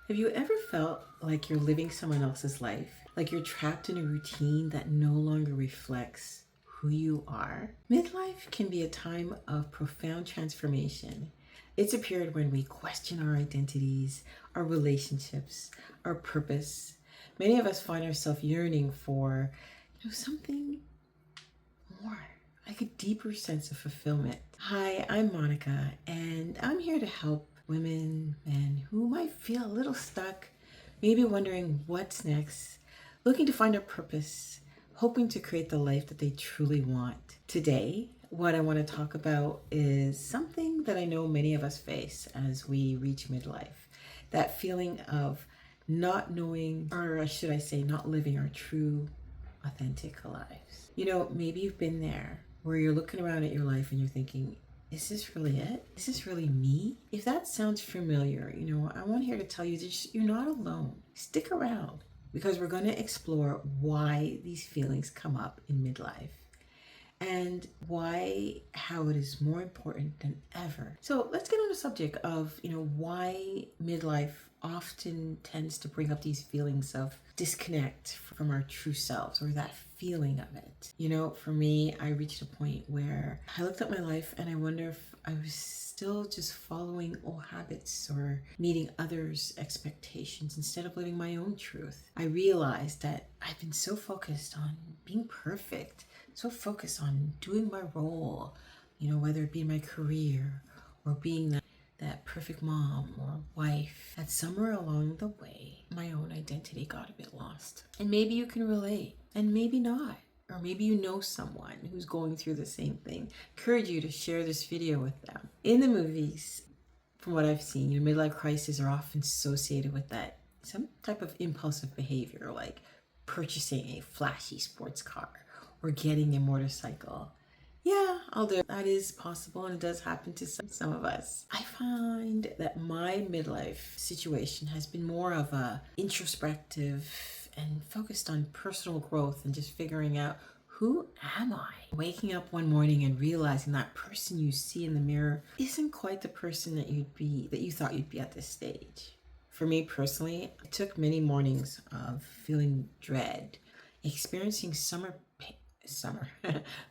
Have you ever felt like you're living someone else's life? Like you're trapped in a routine that no longer reflects who you are? Midlife can be a time of profound transformation. It's a period when we question our identities, our relationships, our purpose. Many of us find ourselves yearning for, something more, like a deeper sense of fulfillment. Hi, I'm Monica, and I'm here to help women, men who might feel a little stuck, maybe wondering what's next, looking to find a purpose, hoping to create the life that they truly want. Today, what I want to talk about is something that I know many of us face as we reach midlife. That feeling of not knowing, or should I say, not living our true, authentic lives. Maybe you've been there where you're looking around at your life and you're thinking, is this really it? Is this really me? If that sounds familiar, I want here to tell you that you're not alone. Stick around because we're going to explore why these feelings come up in midlife and how it is more important than ever. So let's get on the subject of, why midlife often tends to bring up these feelings of disconnect from our true selves, or that feeling of it. For me, I reached a point where I looked at my life and I wonder if I was still just following old habits or meeting others' expectations instead of living my own truth. I realized that I've been so focused on being perfect, so focused on doing my role, whether it be in my career or being that perfect mom or wife, that somewhere along the way, my own identity got a bit lost. And maybe you can relate, and maybe not. Or maybe you know someone who's going through the same thing. Encourage you to share this video with them. In the movies, from what I've seen, midlife crises are often associated with that some type of impulsive behavior, like purchasing a flashy sports car or getting a motorcycle. Yeah, I'll do it. That is possible, and it does happen to some of us. I find that my midlife situation has been more of a introspective and focused on personal growth and just figuring out, who am I? Waking up one morning and realizing that person you see in the mirror isn't quite the person that you thought you'd be at this stage. For me personally, it took many mornings of feeling dread, experiencing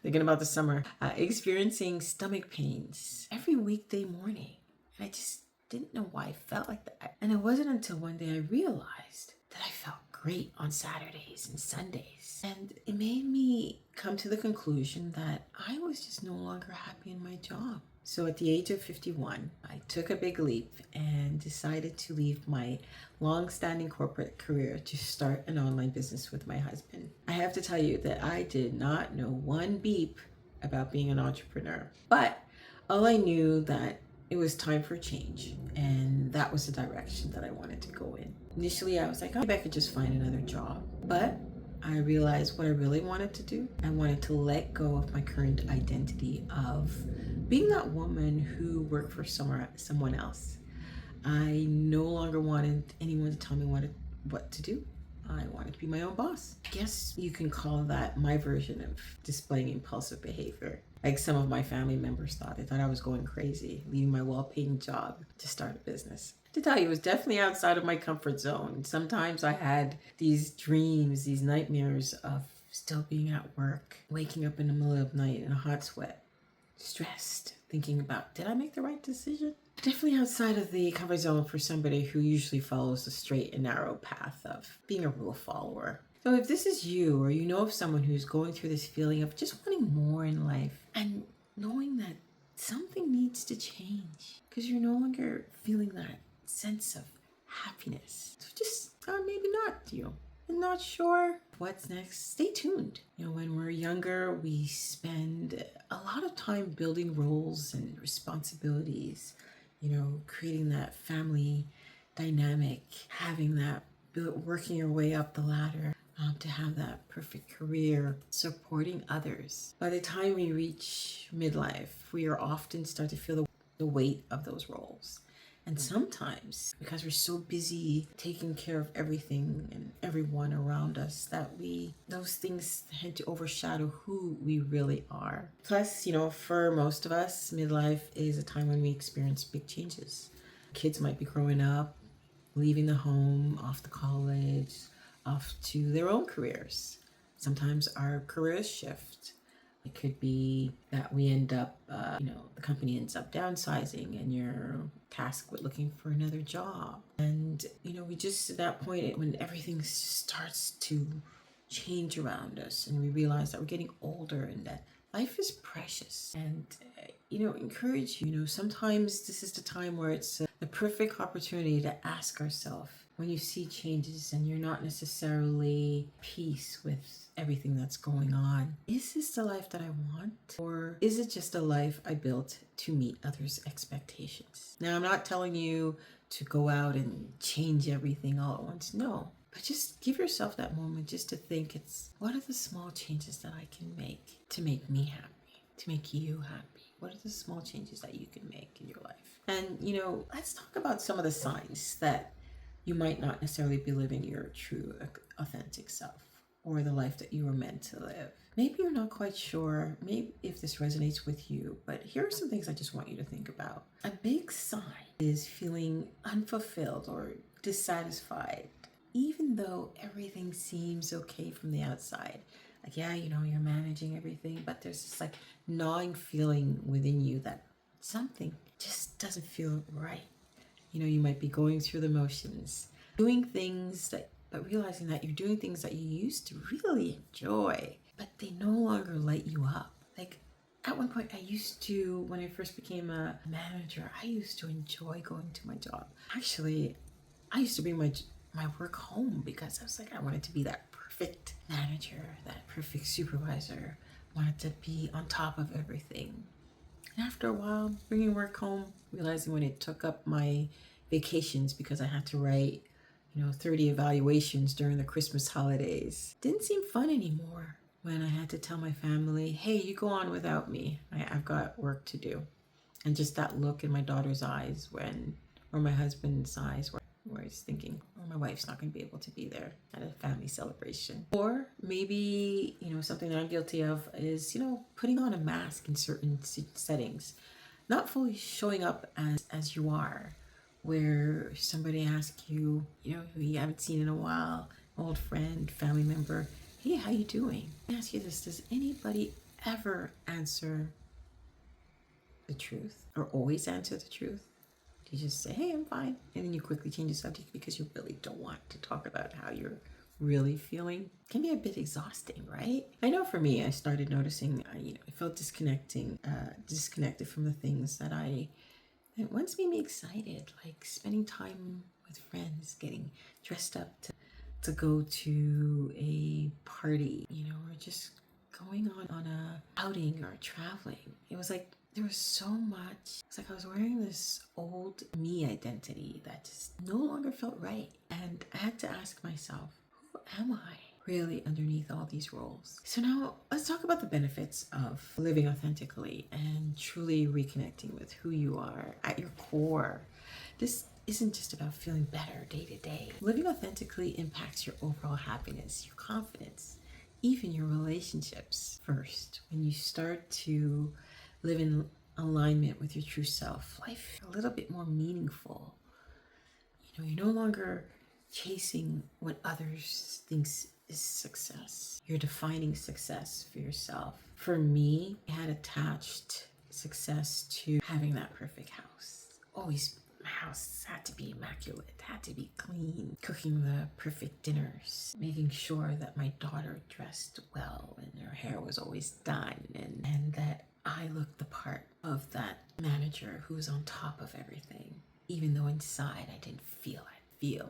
thinking about the summer, experiencing stomach pains every weekday morning. And I just didn't know why I felt like that. And it wasn't until one day I realized that I felt great on Saturdays and Sundays. And it made me come to the conclusion that I was just no longer happy in my job. So at the age of 51, I took a big leap and decided to leave my long-standing corporate career to start an online business with my husband. I have to tell you that I did not know one beep about being an entrepreneur, but all I knew that it was time for change, and that was the direction that I wanted to go in. Initially, I was like, maybe I could just find another job, but I realized what I really wanted to do. I wanted to let go of my current identity of being that woman who worked for someone else. I no longer wanted anyone to tell me what to do. I wanted to be my own boss. I guess you can call that my version of displaying impulsive behavior. Like some of my family members thought. They thought I was going crazy, leaving my well-paying job to start a business. To tell you, it was definitely outside of my comfort zone. Sometimes I had these dreams, these nightmares of still being at work, waking up in the middle of the night in a hot sweat, stressed, thinking about, did I make the right decision? Definitely outside of the comfort zone for somebody who usually follows the straight and narrow path of being a rule follower. So if this is you, or you know of someone who's going through this feeling of just wanting more in life and knowing that something needs to change because you're no longer feeling that sense of happiness. So just, or maybe not you. I'm not sure what's next. Stay tuned. When we're younger, we spend a lot of time building roles and responsibilities, creating that family dynamic, having that, working your way up the ladder to have that perfect career, supporting others. By the time we reach midlife, we are often start to feel the weight of those roles. And sometimes, because we're so busy taking care of everything and everyone around us, that those things tend to overshadow who we really are. Plus, for most of us, midlife is a time when we experience big changes. Kids might be growing up, leaving the home, off to college, off to their own careers. Sometimes our careers shift. It could be that we end up, the company ends up downsizing and you're tasked with looking for another job. And, we just, at that point, when everything starts to change around us and we realize that we're getting older and that life is precious. And, encourage sometimes this is the time where it's the perfect opportunity to ask ourselves, when you see changes and you're not necessarily at peace with everything that's going on, is this the life that I want? Or is it just a life I built to meet others' expectations? Now, I'm not telling you to go out and change everything all at once. No. But just give yourself that moment just to think, what are the small changes that I can make to make me happy, to make you happy? What are the small changes that you can make in your life? And, let's talk about some of the signs that you might not necessarily be living your true, authentic self or the life that you were meant to live. Maybe you're not quite sure, maybe if this resonates with you, but here are some things I just want you to think about. A big sign is feeling unfulfilled or dissatisfied, even though everything seems okay from the outside. Like, yeah, you're managing everything, but there's this gnawing feeling within you that something just doesn't feel right. You might be going through the motions, doing things but realizing that you're doing things that you used to really enjoy, but they no longer light you up. Like, at one point, when I first became a manager, I used to enjoy going to my job. Actually, I used to bring my work home because I was like, I wanted to be that perfect manager, that perfect supervisor. I wanted to be on top of everything. And after a while, bringing work home, realizing when it took up my vacations because I had to write, 30 evaluations during the Christmas holidays, didn't seem fun anymore. When I had to tell my family, hey, you go on without me. I've got work to do. And just that look in my daughter's eyes or my husband's eyes where he's thinking, oh, my wife's not going to be able to be there at a family celebration. Or maybe, something that I'm guilty of is, putting on a mask in certain settings, not fully showing up as you are, where somebody asks you, who you haven't seen in a while, old friend, family member, hey, how you doing? I ask you this, does anybody ever answer the truth or always answer the truth? You just say, hey, I'm fine. And then you quickly change the subject because you really don't want to talk about how you're really feeling. It can be a bit exhausting, right? I know for me, I started noticing, I felt disconnected from the things that once made me excited, like spending time with friends, getting dressed up to go to a party, or just going on a outing or traveling. It was like, there was so much. It's like I was wearing this old me identity that just no longer felt right. And I had to ask myself, who am I really underneath all these roles? So now let's talk about the benefits of living authentically and truly reconnecting with who you are at your core. This isn't just about feeling better day to day. Living authentically impacts your overall happiness, your confidence, even your relationships. First, when you start to live in alignment with your true self, life is a little bit more meaningful. You're no longer chasing what others think is success. You're defining success for yourself. For me, I had attached success to having that perfect house. Always, my house had to be immaculate, had to be clean, cooking the perfect dinners, making sure that my daughter dressed well and her hair was always done, and that I looked the part of that manager who's on top of everything, even though inside I didn't feel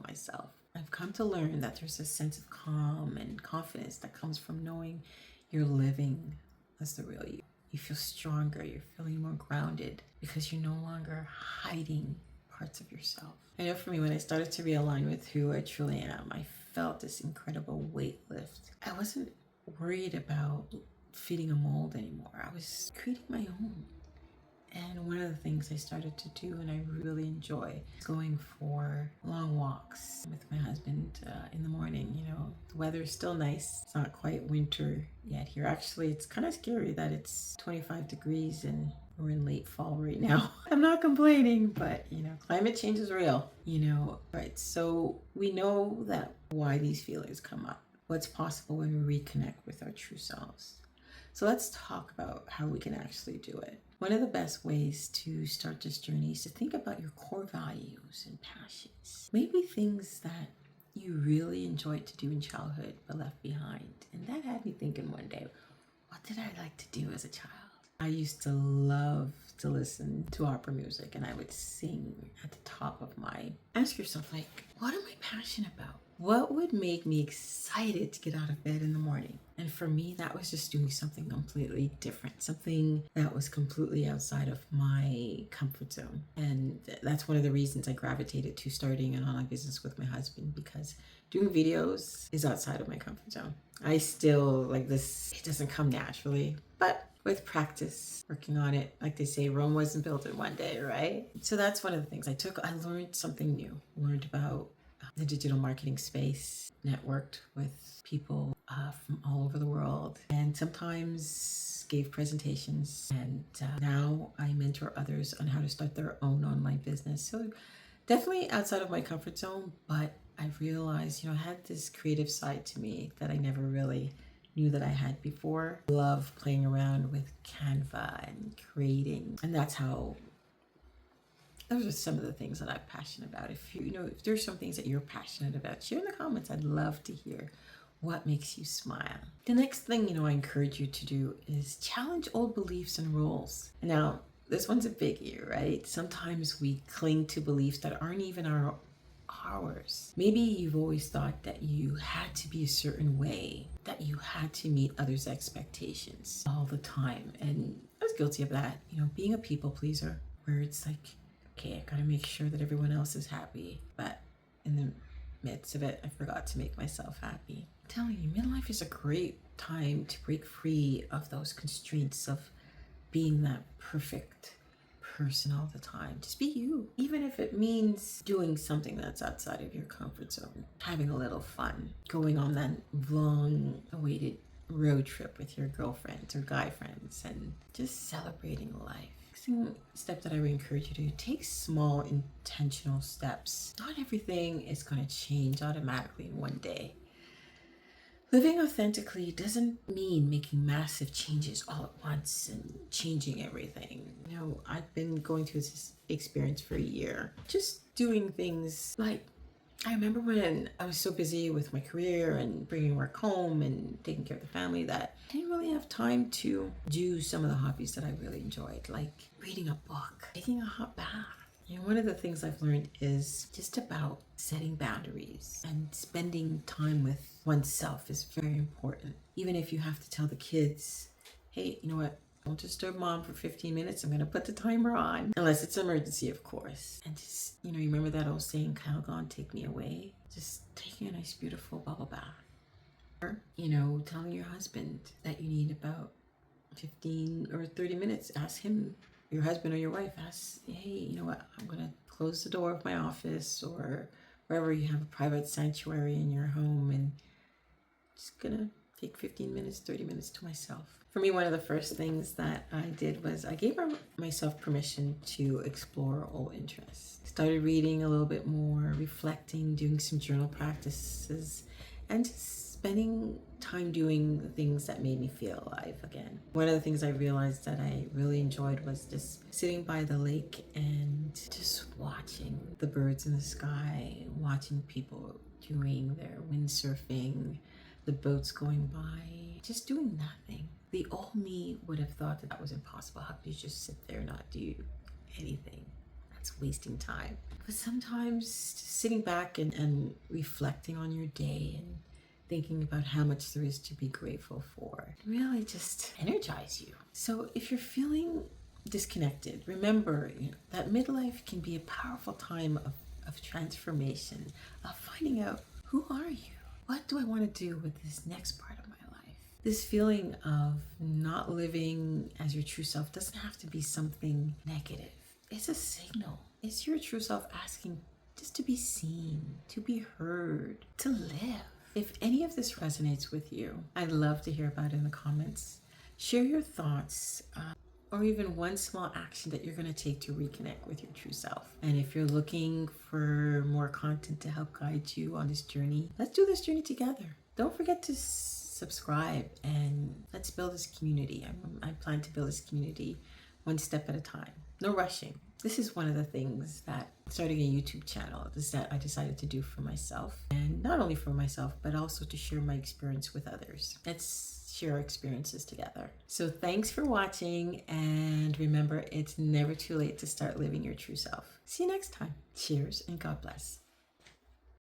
myself. I've come to learn that there's a sense of calm and confidence that comes from knowing you're living as the real you. You feel stronger, you're feeling more grounded because you're no longer hiding parts of yourself. I know for me, when I started to realign with who I truly am, I felt this incredible weight lift. I wasn't worried about fitting a mold anymore. I was creating my own. And one of the things I started to do and I really enjoy is going for long walks with my husband in the morning. The weather's still nice. It's not quite winter yet here. Actually, it's kind of scary that it's 25 degrees and We're in late fall right now. I'm not complaining, but climate change is real, right? So we know that why these feelings come up, what's possible when we reconnect with our true selves. So let's talk about how we can actually do it. One of the best ways to start this journey is to think about your core values and passions. Maybe things that you really enjoyed to do in childhood but left behind. And that had me thinking one day, what did I like to do as a child? I used to love to listen to opera music, and I would sing at the top of my... Ask yourself, what am I passionate about? What would make me excited to get out of bed in the morning? And for me, that was just doing something completely different, something that was completely outside of my comfort zone. And that's one of the reasons I gravitated to starting an online business with my husband, because doing videos is outside of my comfort zone. I still like this, it doesn't come naturally, but with practice, working on it, like they say, Rome wasn't built in one day, right? So that's one of the things I learned something new, learned about the digital marketing space, networked with people from all over the world, and sometimes gave presentations. And now I mentor others on how to start their own online business. So definitely outside of my comfort zone, but I realized, I had this creative side to me that I never really knew that I had before. I love playing around with Canva and creating, and those are some of the things that I'm passionate about. If if there's some things that you're passionate about, share in the comments. I'd love to hear what makes you smile. The next thing, I encourage you to do is challenge old beliefs and rules. Now, this one's a biggie, right? Sometimes we cling to beliefs that aren't even ours. Maybe you've always thought that you had to be a certain way, that you had to meet others' expectations all the time. And I was guilty of that, being a people pleaser, where it's like, okay, I gotta make sure that everyone else is happy. But in the midst of it, I forgot to make myself happy. I'm telling you, midlife is a great time to break free of those constraints of being that perfect person all the time. Just be you. Even if it means doing something that's outside of your comfort zone, having a little fun, going on that long awaited road trip with your girlfriends or guy friends, and just celebrating life. Step that I would encourage you to do, take small intentional steps. Not everything is going to change automatically in one day. Living authentically doesn't mean making massive changes all at once and changing everything. I've been going through this experience for a year, just doing things like, I remember when I was so busy with my career and bringing work home and taking care of the family that I didn't really have time to do some of the hobbies that I really enjoyed, like reading a book, taking a hot bath. One of the things I've learned is just about setting boundaries, and spending time with oneself is very important. Even if you have to tell the kids, hey, you know what? Don't disturb mom for 15 minutes. I'm going to put the timer on. Unless it's an emergency, of course. And just, you remember that old saying, Kyle gone, take me away? Just taking a nice, beautiful bubble bath. Or, telling your husband that you need about 15 or 30 minutes. Ask him, your husband or your wife, ask, hey, you know what? I'm going to close the door of my office or wherever you have a private sanctuary in your home, and just going to take 15 minutes, 30 minutes to myself. For me, one of the first things that I did was I gave myself permission to explore old interests. Started reading a little bit more, reflecting, doing some journal practices, and just spending time doing the things that made me feel alive again. One of the things I realized that I really enjoyed was just sitting by the lake and just watching the birds in the sky, watching people doing their windsurfing, the boats going by, just doing nothing. The old me would have thought that was impossible. How could you just sit there and not do anything? That's wasting time. But sometimes just sitting back and reflecting on your day and thinking about how much there is to be grateful for really just energize you. So if you're feeling disconnected, remember that midlife can be a powerful time of transformation, of finding out, who are you? What do I want to do with this next part of my life? This feeling of not living as your true self doesn't have to be something negative. It's a signal. It's your true self asking just to be seen, to be heard, to live. If any of this resonates with you, I'd love to hear about it in the comments. Share your thoughts. or even one small action that you're going to take to reconnect with your true self. And if you're looking for more content to help guide you on this journey, let's do this journey together. Don't forget to subscribe and let's build this community. I plan to build this community one step at a time. No rushing. This is one of the things that starting a YouTube channel is that I decided to do for myself, and not only for myself, but also to share my experience with others. Let's share our experiences together. So thanks for watching, and remember, it's never too late to start living your true self. See you next time. Cheers and God bless.